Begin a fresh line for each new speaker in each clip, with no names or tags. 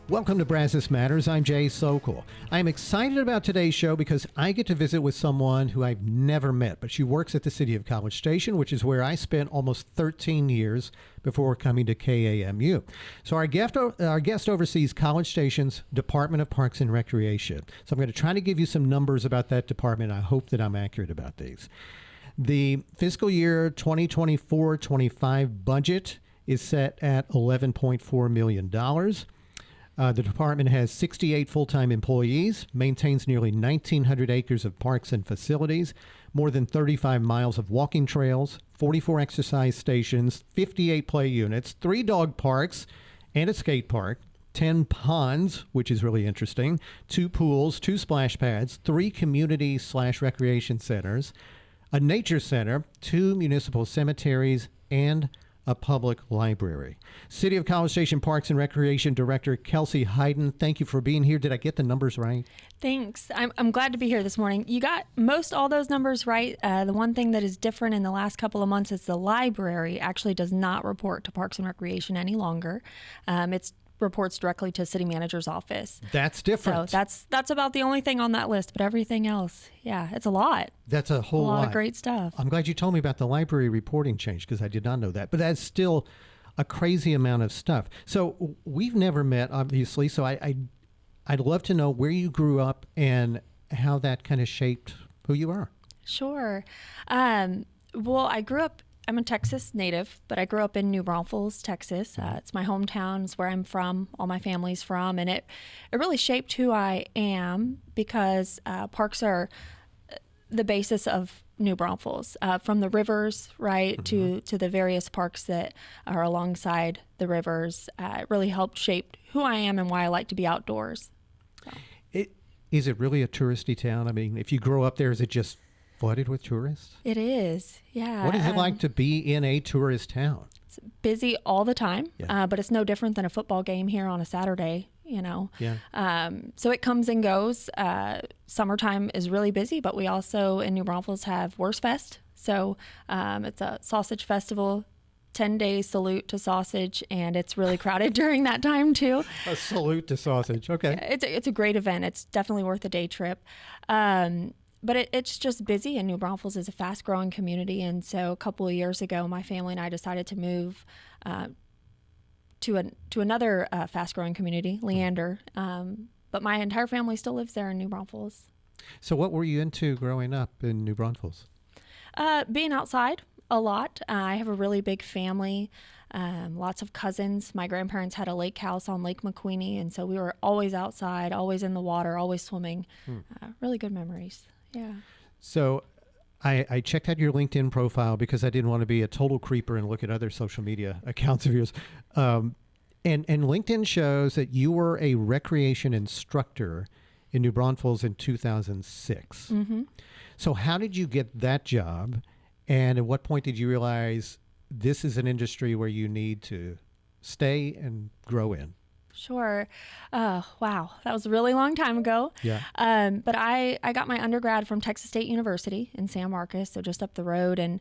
Welcome to Brazos Matters. I'm Jay Sokol. I'm excited about today's show because I get to visit with someone who I've never met, but she works at the City of College Station, which is where I spent almost 13 years before coming to KAMU. So our guest oversees College Station's Department of Parks and Recreation. So I'm going to try to give you some numbers about that department. I hope that I'm accurate about these. The fiscal year 2024-25 budget is set at $11.4 million. The department has 68 full-time employees, maintains nearly 1,900 acres of parks and facilities, more than 35 miles of walking trails, 44 exercise stations, 58 play units, 3 dog parks and a skate park, 10 ponds, which is really interesting, 2 pools, 2 splash pads, 3 community/recreation centers, a nature center, 2 municipal cemeteries, and a public library. City of College Station Parks and Recreation Director Kelsey Heiden, thank you for being here. Did I get the numbers right?
Thanks. I'm glad to be here this morning. You got most all those numbers right. The one thing that is different in the last couple of months is the library actually does not report to Parks and Recreation any longer. It's reports directly to city manager's office.
That's different.
So that's about the only thing on that list, but everything else, yeah, it's a lot.
That's a whole lot
of great stuff.
I'm glad you told me about the library reporting change because I did not know that, but that's still a crazy amount of stuff. So we've never met, obviously, so I'd love to know where you grew up and how that kind of shaped who you are.
Sure. Well, I'm a Texas native, but I grew up in New Braunfels, Texas. It's my hometown. It's where I'm from. All my family's from. And it really shaped who I am because parks are the basis of New Braunfels, from the rivers, right, to the various parks that are alongside the rivers. It really helped shape who I am and why I like to be outdoors. So.
Is it really a touristy town? I mean, if you grow up there, is it just flooded with tourists?
It is, yeah.
What is it like to be in a tourist town?
It's busy all the time,
yeah.
But it's no different than a football game here on a Saturday, you know.
Yeah.
So it comes and goes. Summertime is really busy, but we also in New Braunfels have Wurstfest. So it's a sausage festival, 10-day salute to sausage, and it's really crowded during that time too.
A salute to sausage, okay.
It's a great event. It's definitely worth a day trip. But it's just busy, and New Braunfels is a fast-growing community. And so a couple of years ago, my family and I decided to move to another fast-growing community, Leander. But my entire family still lives there in New Braunfels.
So what were you into growing up in New Braunfels?
Being outside a lot. I have a really big family, lots of cousins. My grandparents had a lake house on Lake McQueenie, and so we were always outside, always in the water, always swimming. Really good memories. Yeah. So
I checked out your LinkedIn profile because I didn't want to be a total creeper and look at other social media accounts of yours. And LinkedIn shows that you were a recreation instructor in New Braunfels in 2006.
Mm-hmm.
So how did you get that job? And at what point did you realize this is an industry where you need to stay and grow in?
Sure. Wow. That was a really long time ago.
Yeah.
But I got my undergrad from Texas State University in San Marcos, so just up the road. And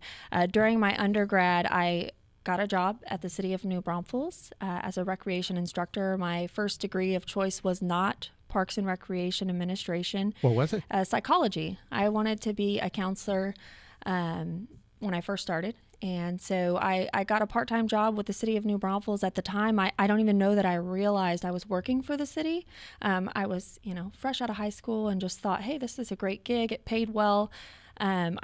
during my undergrad, I got a job at the City of New Braunfels as a recreation instructor. My first degree of choice was not Parks and Recreation Administration.
What was it?
Psychology. I wanted to be a counselor when I first started. And so I got a part-time job with the City of New Braunfels at the time. I don't even know that I realized I was working for the city. I was, fresh out of high school and just thought, hey, this is a great gig. It paid well. I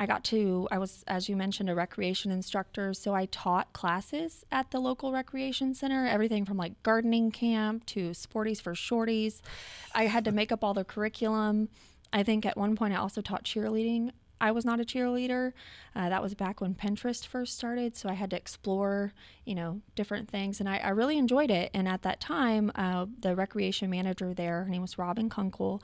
was, as you mentioned, a recreation instructor. So I taught classes at the local recreation center, everything from like gardening camp to sporties for shorties. I had to make up all the curriculum. I think at one point I also taught cheerleading. I was not a cheerleader. That was back when Pinterest first started, so I had to explore, different things, and I really enjoyed it. And at that time, the recreation manager there, her name was Robin Kunkel,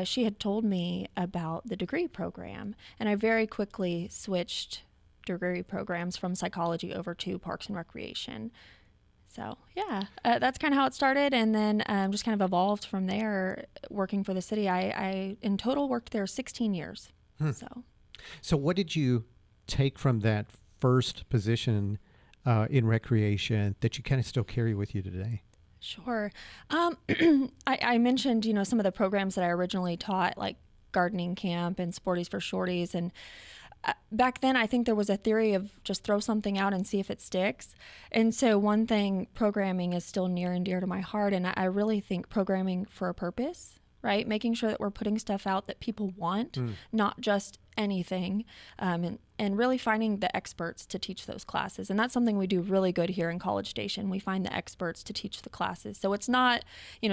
she had told me about the degree program, and I very quickly switched degree programs from psychology over to Parks and Recreation. So yeah, that's kind of how it started, and then just kind of evolved from there. Working for the city, I in total worked there 16 years.
So what did you take from that first position in recreation that you kind of still carry with you today?
Sure. I mentioned, some of the programs that I originally taught, like gardening camp and Sporties for Shorties. And back then, I think there was a theory of just throw something out and see if it sticks. And so one thing, programming is still near and dear to my heart. And I really think programming for a purpose, right? Making sure that we're putting stuff out that people want, not just anything, and really finding the experts to teach those classes. And that's something we do really good here in College Station. We find the experts to teach the classes. So it's not,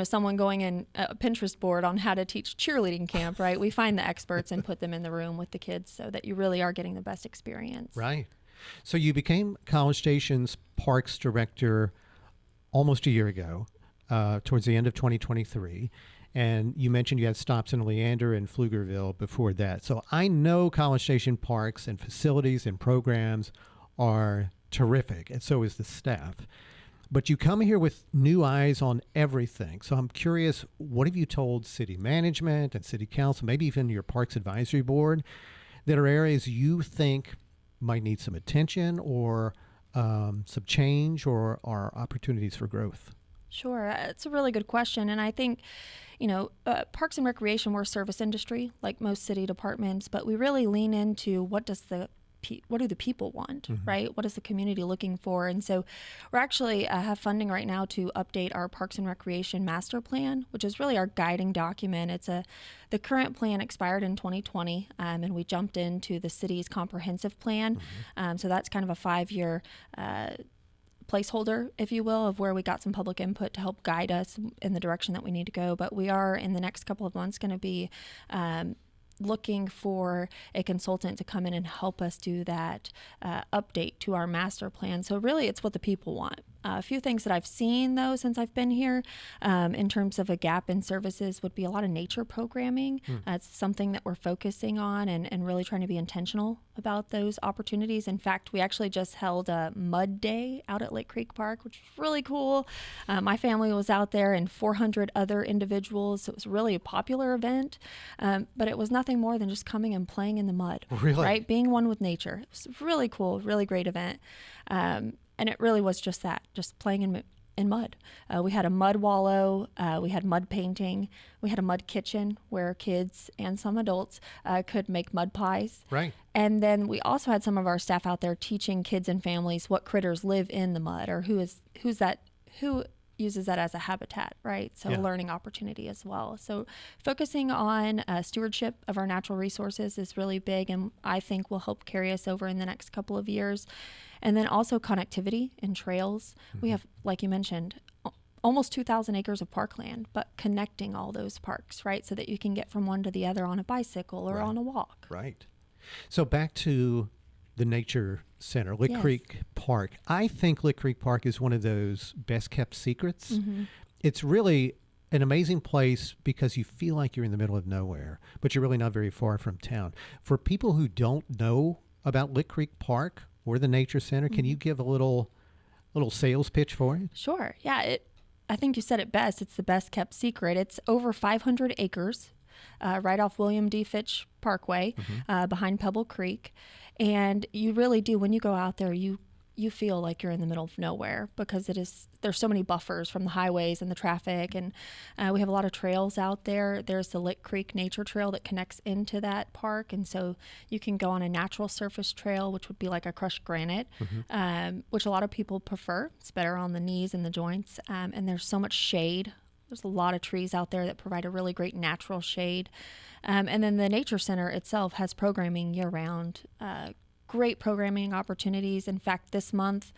someone going in a Pinterest board on how to teach cheerleading camp, right? We find the experts and put them in the room with the kids so that you really are getting the best experience.
Right. So you became College Station's parks director almost a year ago, towards the end of 2023. And you mentioned you had stops in Leander and Pflugerville before that. So I know College Station parks and facilities and programs are terrific, and so is the staff. But you come here with new eyes on everything. So I'm curious, what have you told city management and city council, maybe even your parks advisory board, that are areas you think might need some attention or some change or are opportunities for growth?
Sure. It's a really good question. And I think, Parks and Recreation, we're a service industry like most city departments, but we really lean into what do the people want, right? What is the community looking for? And so we're actually have funding right now to update our Parks and Recreation master plan, which is really our guiding document. The current plan expired in 2020, and we jumped into the city's comprehensive plan. So that's kind of a 5-year placeholder, if you will, of where we got some public input to help guide us in the direction that we need to go. But we are in the next couple of months going to be looking for a consultant to come in and help us do that update to our master plan. So really it's what the people want. A few things that I've seen, though, since I've been here in terms of a gap in services would be a lot of nature programming. It's something that we're focusing on and really trying to be intentional about those opportunities. In fact, we actually just held a mud day out at Lake Creek Park, which was really cool. My family was out there and 400 other individuals. So it was really a popular event, but it was nothing more than just coming and playing in the mud,
Really?
right? Being one with nature. It was really cool, really great event. And it really was just that, just playing in mud. We had a mud wallow, we had mud painting, we had a mud kitchen where kids and some adults could make mud pies.
Right.
And then we also had some of our staff out there teaching kids and families what critters live in the mud or who uses that as a habitat, right? So a learning opportunity as well. So focusing on stewardship of our natural resources is really big and I think will help carry us over in the next couple of years. And then also connectivity and trails. We have, like you mentioned, almost 2,000 acres of parkland, but connecting all those parks, right? So that you can get from one to the other on a bicycle or on a walk.
Right. So back to the nature center, Lick Creek Park. I think Lick Creek Park is one of those best kept secrets. It's really an amazing place because you feel like you're in the middle of nowhere, but you're really not very far from town. For people who don't know about Lick Creek Park or the nature center, can you give a little sales pitch for it?
Sure. Yeah. I think you said it best. It's the best kept secret. It's over 500 acres. Right off William D. Fitch Parkway, behind Pebble Creek. And you really do, when you go out there, you feel like you're in the middle of nowhere because there's so many buffers from the highways and the traffic. And we have a lot of trails out there. There's the Lick Creek Nature Trail that connects into that park. And so you can go on a natural surface trail, which would be like a crushed granite, which a lot of people prefer. It's better on the knees and the joints. And there's so much shade. There's a lot of trees out there that provide a really great natural shade. And then the Nature Center itself has programming year-round, great programming opportunities. In fact, this month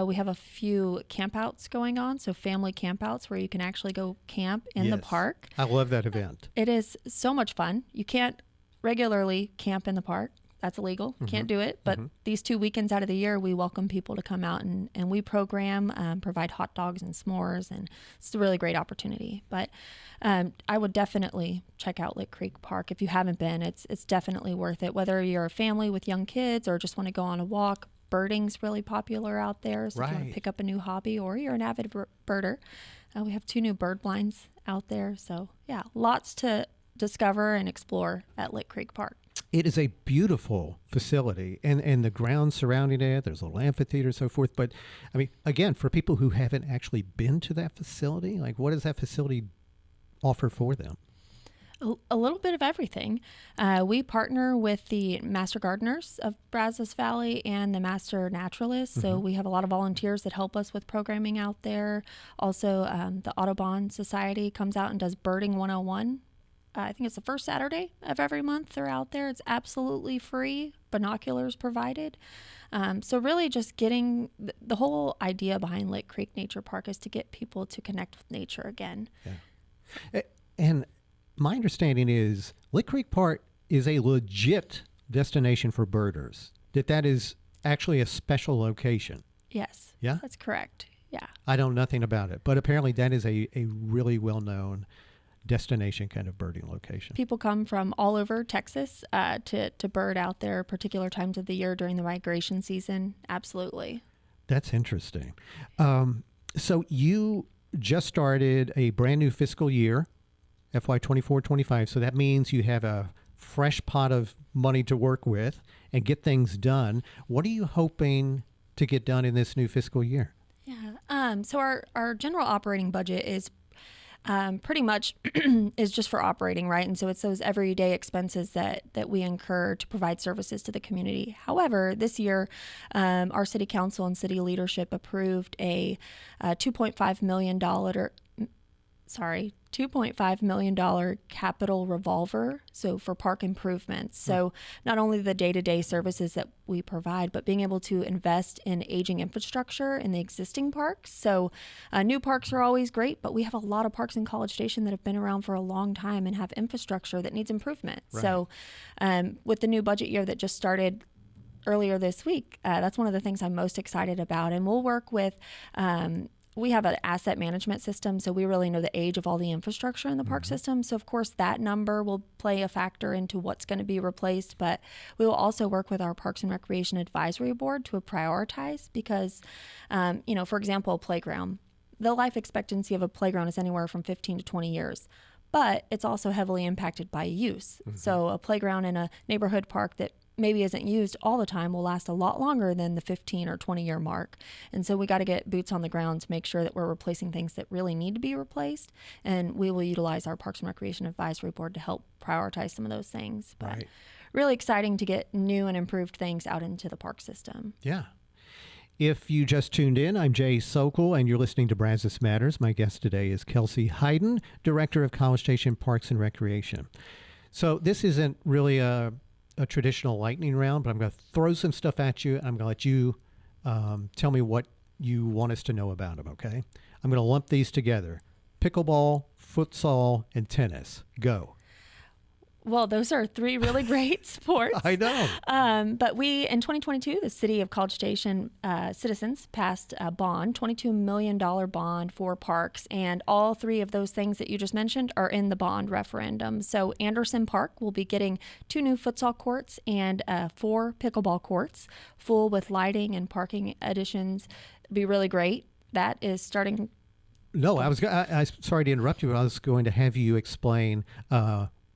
we have a few campouts going on, so family campouts where you can actually go camp in the park.
I love that event.
It is so much fun. You can't regularly camp in the park. That's illegal. Can't do it. But these 2 weekends out of the year, we welcome people to come out and we program, provide hot dogs and s'mores. And it's a really great opportunity. But I would definitely check out Lick Creek Park. If you haven't been, it's definitely worth it. Whether you're a family with young kids or just want to go on a walk, birding's really popular out there. So if you want to pick up a new hobby or you're an avid birder, we have 2 new bird blinds out there. So yeah, lots to discover and explore at Lick Creek Park.
It is a beautiful facility, and the grounds surrounding it, there's a little amphitheater and so forth. But, I mean, again, for people who haven't actually been to that facility, like, what does that facility offer for them?
A little bit of everything. We partner with the Master Gardeners of Brazos Valley and the Master Naturalists. So we have a lot of volunteers that help us with programming out there. Also, the Audubon Society comes out and does Birding 101. I think it's the first Saturday of every month they're out there. It's absolutely free, binoculars provided. So really just getting the whole idea behind Lick Creek Nature Park is to get people to connect with nature again.
Yeah. And my understanding is Lick Creek Park is a legit destination for birders, that is actually a special location.
Yes.
Yeah?
That's correct. Yeah.
I know nothing about it, but apparently that is a really well-known destination kind of birding location.
People come from all over Texas to bird out there particular times of the year during the migration season. Absolutely.
That's interesting. So you just started a brand new fiscal year, FY 24-25. So that means you have a fresh pot of money to work with and get things done. What are you hoping to get done in this new fiscal year?
Yeah. So our general operating budget is pretty much is just for operating, right? And so it's those everyday expenses that we incur to provide services to the community. However, this year, our city council and city leadership approved a $2.5 million capital revolver, so for park improvements. So not only the day-to-day services that we provide, but being able to invest in aging infrastructure in the existing parks. So new parks are always great, but we have a lot of parks in College Station that have been around for a long time and have infrastructure that needs improvement. Right. So with the new budget year that just started earlier this week, that's one of the things I'm most excited about. And we'll work with we have an asset management system, so we really know the age of all the infrastructure in the park system. So, of course, that number will play a factor into what's going to be replaced. But we will also work with our Parks and Recreation Advisory Board to prioritize because, for example, a playground. The life expectancy of a playground is anywhere from 15 to 20 years. But it's also heavily impacted by use. So a playground in a neighborhood park that maybe isn't used all the time will last a lot longer than the 15 or 20 year mark. And so we got to get boots on the ground to make sure that we're replacing things that really need to be replaced. And we will utilize our Parks and Recreation Advisory Board to help prioritize some of those things. But really exciting to get new and improved things out into the park system.
Yeah. If you just tuned in, I'm Jay Sokol, and you're listening to Brazos Matters. My guest today is Kelsey Heiden, Director of College Station Parks and Recreation. So this isn't really a traditional lightning round, but I'm going to throw some stuff at you. I'm going to let you tell me what you want us to know about them, okay? I'm going to lump these together. Pickleball, futsal, and tennis. Go.
Well, those are three really great sports.
I know.
But in 2022, the City of College Station citizens passed a bond, $22 million bond for parks. And all three of those things that you just mentioned are in the bond referendum. So Anderson Park will be getting 2 new futsal courts and 4 pickleball courts, full with lighting and parking additions. It'd be really great. That is starting.
No, I'm sorry to interrupt you. I was going to have you explain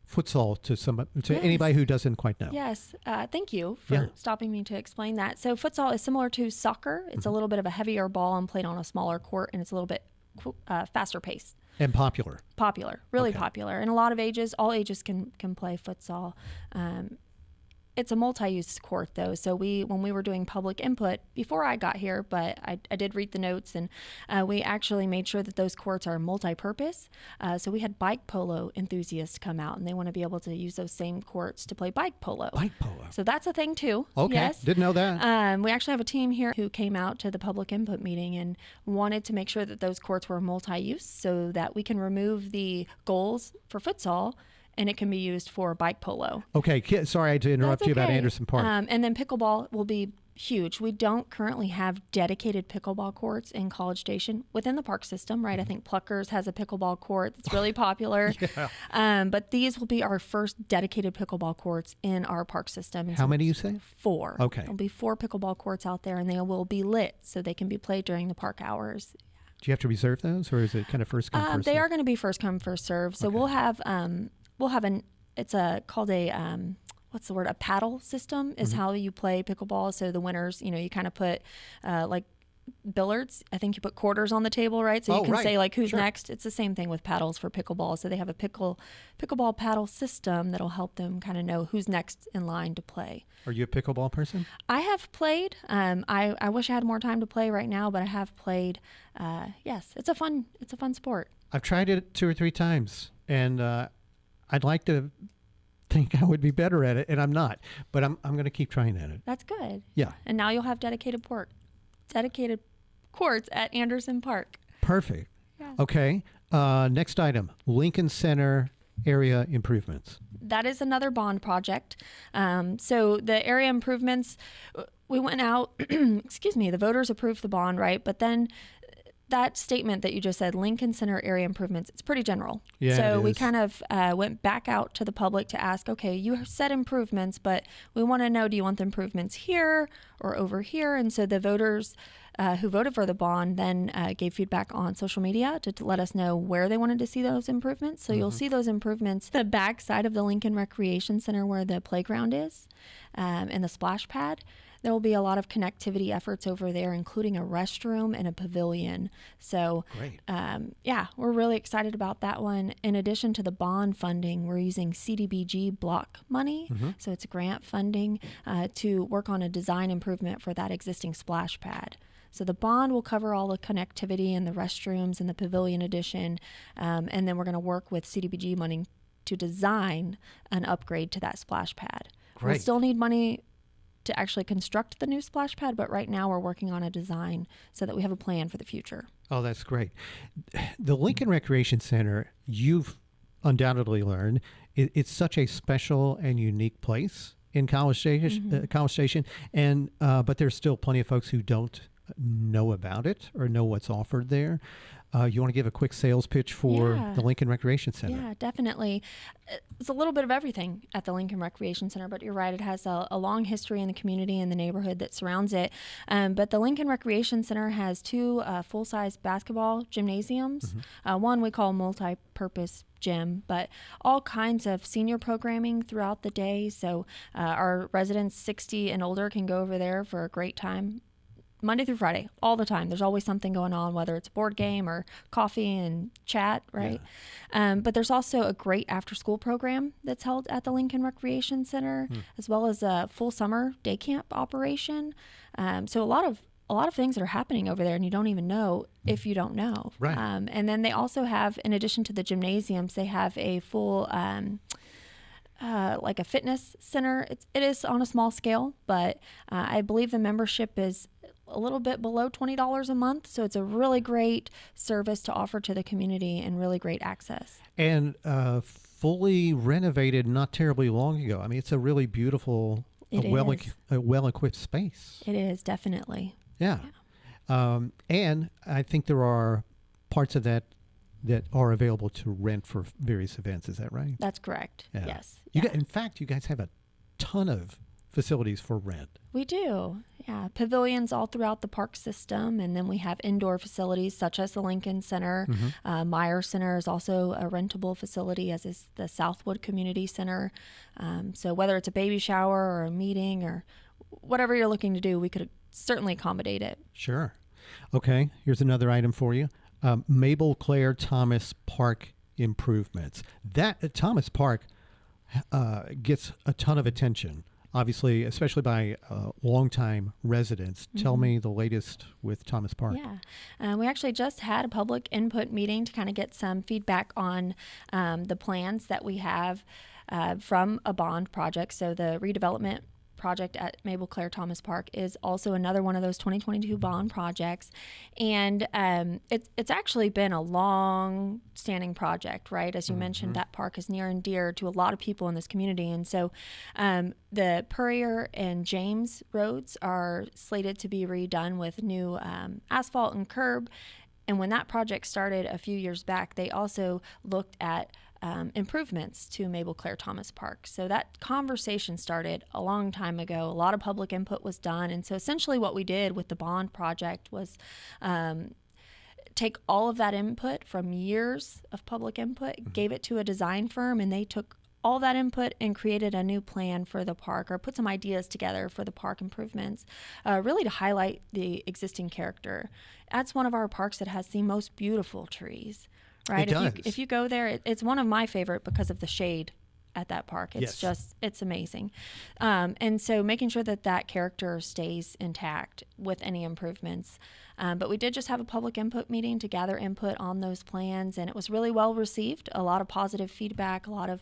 futsal to anybody who doesn't quite know.
Yes. Thank you for stopping me to explain that. So futsal is similar to soccer. It's a little bit of a heavier ball and played on a smaller court, and it's a little bit faster paced.
And popular.
Really popular. And a lot of ages, all ages can play futsal. It's a multi-use court, though. So when we were doing public input before I got here, but I did read the notes, and we actually made sure that those courts are multi-purpose. So we had bike polo enthusiasts come out, and they want to be able to use those same courts to play bike polo.
Bike polo.
So that's a thing, too.
Okay.
Yes.
Didn't know that.
We actually have a team here who came out to the public input meeting and wanted to make sure that those courts were multi-use so that we can remove the goals for futsal and it can be used for bike polo.
Okay, sorry to interrupt you about Anderson Park.
And then pickleball will be huge. We don't currently have dedicated pickleball courts in College Station within the park system, right? I think Pluckers has a pickleball court that's really popular. But these will be our first dedicated pickleball courts in our park system.
How many you say?
4.
Okay.
There'll be 4 pickleball courts out there, and they will be lit so they can be played during the park hours.
Do you have to reserve those, or is it kind of first come, first serve?
They are going to be first come, first serve. So we'll have what's the word? A paddle system is how you play pickleball. So the winners, you kind of put like billiards. I think you put quarters on the table, right? So you can say like who's next. It's the same thing with paddles for pickleball. So they have a pickleball paddle system that'll help them kind of know who's next in line to play.
Are you a pickleball person?
I have played. I wish I had more time to play right now, but I have played. Yes, it's a fun sport.
I've tried it 2 or 3 times, and I'd like to think I would be better at it, and I'm not. But I'm going to keep trying at it.
That's good.
Yeah.
And now you'll have dedicated courts at Anderson Park.
Perfect.
Yeah.
Okay. Next item, Lincoln Center area improvements.
That is another bond project. So the area improvements, we went out, the voters approved the bond, right? But then that statement that you just said, Lincoln Center area improvements, it's pretty general.
Yeah,
so we kind of went back out to the public to ask, okay, you said improvements, but we want to know, do you want the improvements here or over here? And so the voters who voted for the bond then gave feedback on social media to let us know where they wanted to see those improvements. So you'll see those improvements the back side of the Lincoln Recreation Center where the playground is and the splash pad. There will be a lot of connectivity efforts over there, including a restroom and a pavilion. So,
Great.
We're really excited about that one. In addition to the bond funding, we're using CDBG block money. So it's grant funding to work on a design improvement for that existing splash pad. So the bond will cover all the connectivity and the restrooms and the pavilion addition. And then we're going to work with CDBG money to design an upgrade to that splash pad.
Great.
We'll still need money to actually construct the new splash pad, but right now we're working on a design so that we have a plan for the future.
Oh, that's great. The Lincoln Recreation Center, you've undoubtedly learned, it's such a special and unique place in College Station, and but there's still plenty of folks who don't know about it or know what's offered there. You want to give a quick sales pitch for the Lincoln Recreation Center?
Yeah, definitely. It's a little bit of everything at the Lincoln Recreation Center, but you're right, it has a long history in the community and the neighborhood that surrounds it. But the Lincoln Recreation Center has 2 full-size basketball gymnasiums. One we call multi-purpose gym, but all kinds of senior programming throughout the day. So our residents 60 and older can go over there for a great time. Monday through Friday, all the time. There's always something going on, whether it's a board game or coffee and chat, right? Yeah. But there's also a great after-school program that's held at the Lincoln Recreation Center, as well as a full summer day camp operation. So a lot of things that are happening over there, and you don't even know if you don't know.
Right.
And then they also have, in addition to the gymnasiums, they have a full like a fitness center. It is on a small scale, but I believe the membership is a little bit below $20 a month. So it's a really great service to offer to the community and really great access.
And fully renovated not terribly long ago. I mean, it's a really beautiful, well-equipped space.
It is, definitely.
Yeah. And I think there are parts of that are available to rent for various events. Is that right?
That's correct.
Yeah.
Yes.
In fact, you guys have a ton of facilities for rent.
We do. Yeah. Pavilions all throughout the park system. And then we have indoor facilities such as the Lincoln Center. Meyer Center is also a rentable facility, as is the Southwood Community Center. So whether it's a baby shower or a meeting or whatever you're looking to do, we could certainly accommodate it.
Sure. Okay. Here's another item for you. Mabel Claire Thomas Park improvements. That Thomas Park gets a ton of attention, obviously, especially by longtime residents. Tell me the latest with Thomas Park.
Yeah. We actually just had a public input meeting to kind of get some feedback on the plans that we have from a bond project. So the redevelopment project at Mabel Claire Thomas Park is also another one of those 2022 bond projects. And it's actually been a long-standing project, right? As you mentioned, that park is near and dear to a lot of people in this community. And so the Purrier and James roads are slated to be redone with new asphalt and curb. And when that project started a few years back, they also looked at improvements to Mabel Claire Thomas Park. So that conversation started a long time ago. A lot of public input was done. And so essentially what we did with the bond project was take all of that input from years of public input, gave it to a design firm, and they took all that input and created a new plan for the park, or put some ideas together for the park improvements, really to highlight the existing character. That's one of our parks that has the most beautiful trees, right?
It does.
If you go there, it's one of my favorite because of the shade at that park. It's it's amazing. And so making sure that that character stays intact with any improvements. But we did just have a public input meeting to gather input on those plans, and it was really well received. A lot of positive feedback. A lot of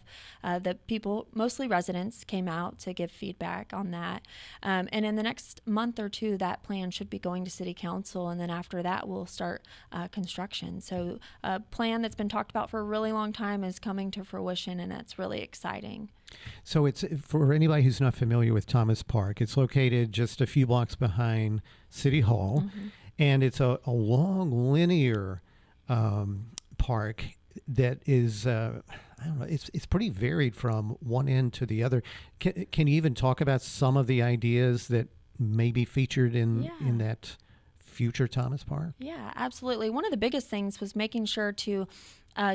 the people, mostly residents, came out to give feedback on that. And in the next month or two, that plan should be going to City Council, and then after that, we'll start construction. So a plan that's been talked about for a really long time is coming to fruition, and that's really exciting.
So it's, for anybody who's not familiar with Thomas Park, it's located just a few blocks behind City Hall.
Mm-hmm.
And it's a long linear park that is, I don't know, it's pretty varied from one end to the other. Can you even talk about some of the ideas that may be featured in that future Thomas Park?
Yeah, absolutely. One of the biggest things was making sure to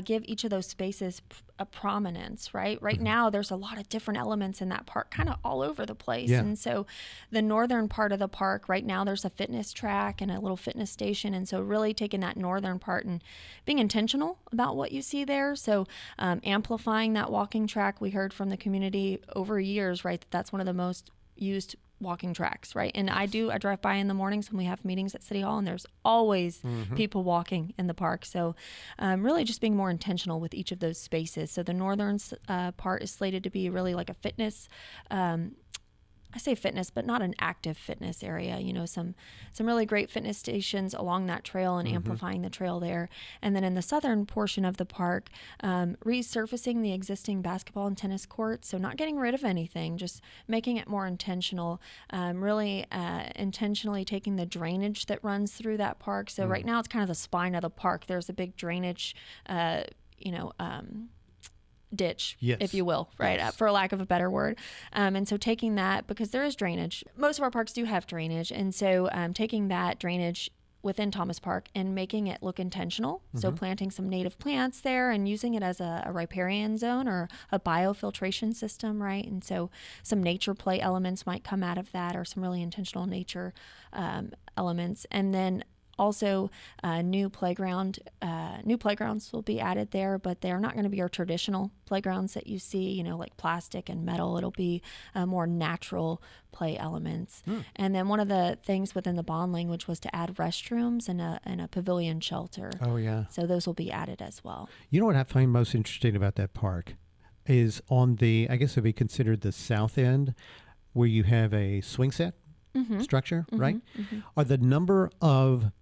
give each of those spaces a prominence, right? Right now, there's a lot of different elements in that park, kind of all over the place.
Yeah.
And so the northern part of the park, right now, there's a fitness track and a little fitness station. And so really taking that northern part and being intentional about what you see there. So amplifying that walking track, we heard from the community over years, right, that's one of the most used walking tracks, right? And I drive by in the mornings when we have meetings at City Hall, and there's always people walking in the park. So really just being more intentional with each of those spaces. So the northern part is slated to be really like a fitness, I say fitness, but not an active fitness area. You know, some really great fitness stations along that trail and amplifying the trail there. And then in the southern portion of the park, resurfacing the existing basketball and tennis courts. So not getting rid of anything, just making it more intentional. Really intentionally taking the drainage that runs through that park. So right now it's kind of the spine of the park. There's a big drainage, ditch, if you will, right, for a lack of a better word. And so taking that, because there is drainage, most of our parks do have drainage, and so taking that drainage within Thomas Park and making it look intentional, so planting some native plants there and using it as a riparian zone or a biofiltration system, right? And so some nature play elements might come out of that, or some really intentional nature elements. And then also, new playgrounds will be added there, but they're not going to be our traditional playgrounds that you see, you know, like plastic and metal. It'll be more natural play elements. And then one of the things within the bond language was to add restrooms and a pavilion shelter.
Oh, yeah.
So those will be added as well.
You know what I find most interesting about that park is on the, I guess it would be considered the south end, where you have a swing set structure, right? Are the number of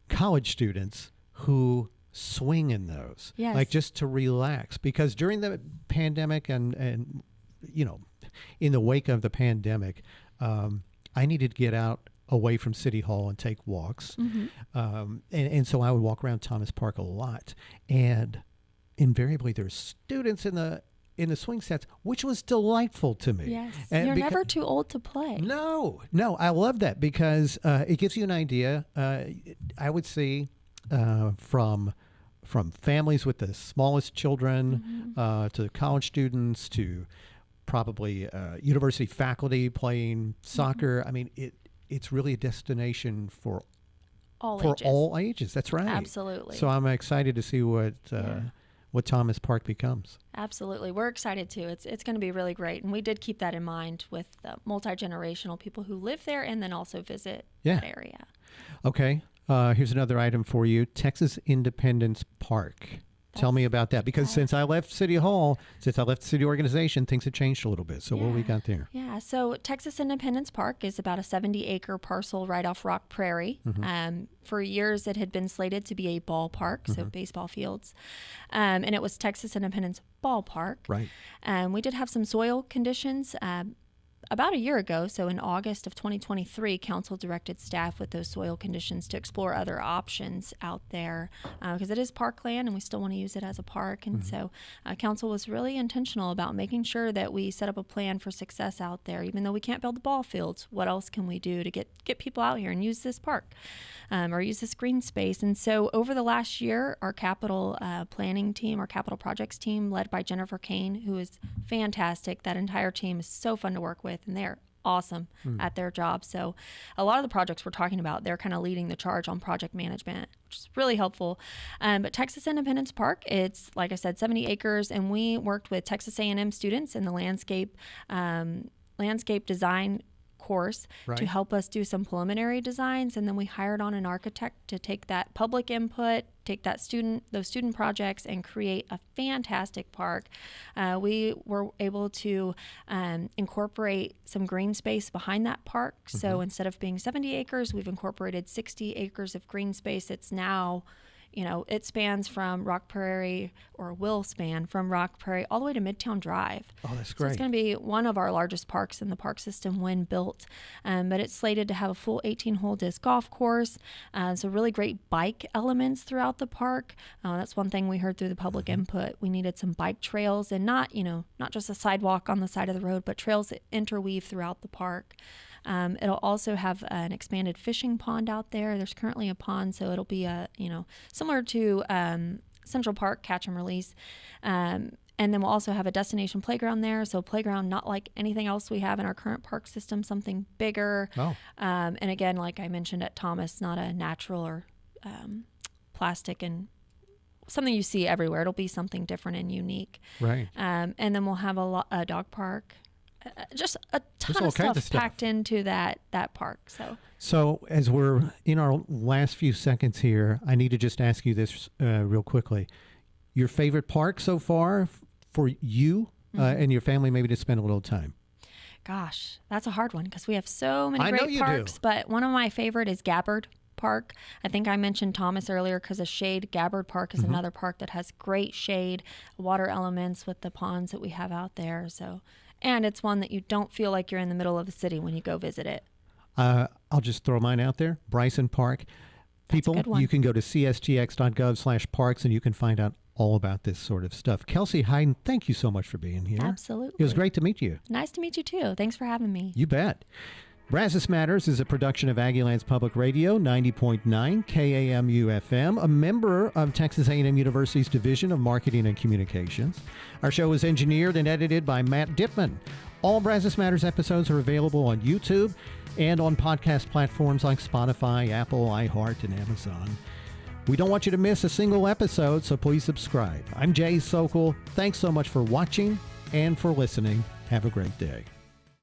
college students who swing in those, like just to relax, because during the pandemic and you know, in the wake of the pandemic, I needed to get out away from City Hall and take walks. And so I would walk around Thomas Park a lot, and invariably there's students in the swing sets, which was delightful to me.
Yes, and you're never too old to play.
No, I love that because it gives you an idea. I would see from families with the smallest children to college students to probably university faculty playing soccer. I mean, it's really a destination for all ages. That's right.
Absolutely.
So I'm excited to see what Thomas Park becomes.
Absolutely. We're excited too. It's going to be really great. And we did keep that in mind with the multi-generational people who live there and then also visit that area. Okay.
Here's another item for you. Texas Independence Park. Tell me about that, because since I left City Hall, since I left the city organization, things have changed a little bit. So what we got there?
Yeah, so Texas Independence Park is about a 70-acre parcel right off Rock Prairie. For years, it had been slated to be a ballpark, so baseball fields, and it was Texas Independence Ballpark.
Right.
We did have some soil conditions. about a year ago, so in August of 2023, council directed staff with those soil conditions to explore other options out there because it is parkland and we still want to use it as a park. And so council was really intentional about making sure that we set up a plan for success out there. Even though we can't build the ball fields, what else can we do to get people out here and use this park or use this green space? And so over the last year, our capital planning team, our capital projects team led by Jennifer Kane, who is fantastic. That entire team is so fun to work with, and they're awesome at their job. So a lot of the projects we're talking about, they're kind of leading the charge on project management, which is really helpful. But Texas Independence Park, it's, like I said, 70 acres, and we worked with Texas A&M students in the landscape design course to help us do some preliminary designs, and then we hired on an architect to take that public input, take those student projects, and create a fantastic park. We were able to incorporate some green space behind that park. So instead of being 70 acres, we've incorporated 60 acres of green space. It's now, it spans from Rock Prairie, or will span from Rock Prairie all the way to Midtown Drive.
Oh, that's
So
great.
it's going to be one of our largest parks in the park system when built. But it's slated to have a full 18-hole disc golf course. So really great bike elements throughout the park. That's one thing we heard through the public input. We needed some bike trails, and not just a sidewalk on the side of the road, but trails that interweave throughout the park. It'll also have an expanded fishing pond out there. There's currently a pond, so it'll be similar to Central Park Catch and Release. And then we'll also have a destination playground there. So playground, not like anything else we have in our current park system, something bigger.
Oh.
And again, like I mentioned at Thomas, not a natural or plastic and something you see everywhere. It'll be something different and unique.
Right.
And then we'll have a dog park. Just a ton
all
of
kinds of
stuff
stuff
packed into that park.
So as we're in our last few seconds here, I need to just ask you this real quickly. Your favorite park so far for you and your family, maybe to spend a little time?
Gosh, that's a hard one because we have so many
I know
great
you
parks.
do.
But one of my favorite is Gabbard Park. I think I mentioned Thomas earlier because of shade. Gabbard Park is another park that has great shade, water elements with the ponds that we have out there. And it's one that you don't feel like you're in the middle of the city when you go visit it.
I'll just throw mine out there. Bryson Park. People,
That's a good one.
you can go to cstx.gov/parks and you can find out all about this sort of stuff. Kelsey, Heiden, thank you so much for being here.
Absolutely.
It was great to meet you.
Nice to meet you too. Thanks for having me.
You bet. Brazos Matters is a production of Aggieland's Public Radio, 90.9 KAMU-FM, a member of Texas A&M University's Division of Marketing and Communications. Our show is engineered and edited by Matt Dittman. All Brazos Matters episodes are available on YouTube and on podcast platforms like Spotify, Apple, iHeart, and Amazon. We don't want you to miss a single episode, so please subscribe. I'm Jay Sokol. Thanks so much for watching and for listening. Have a great day.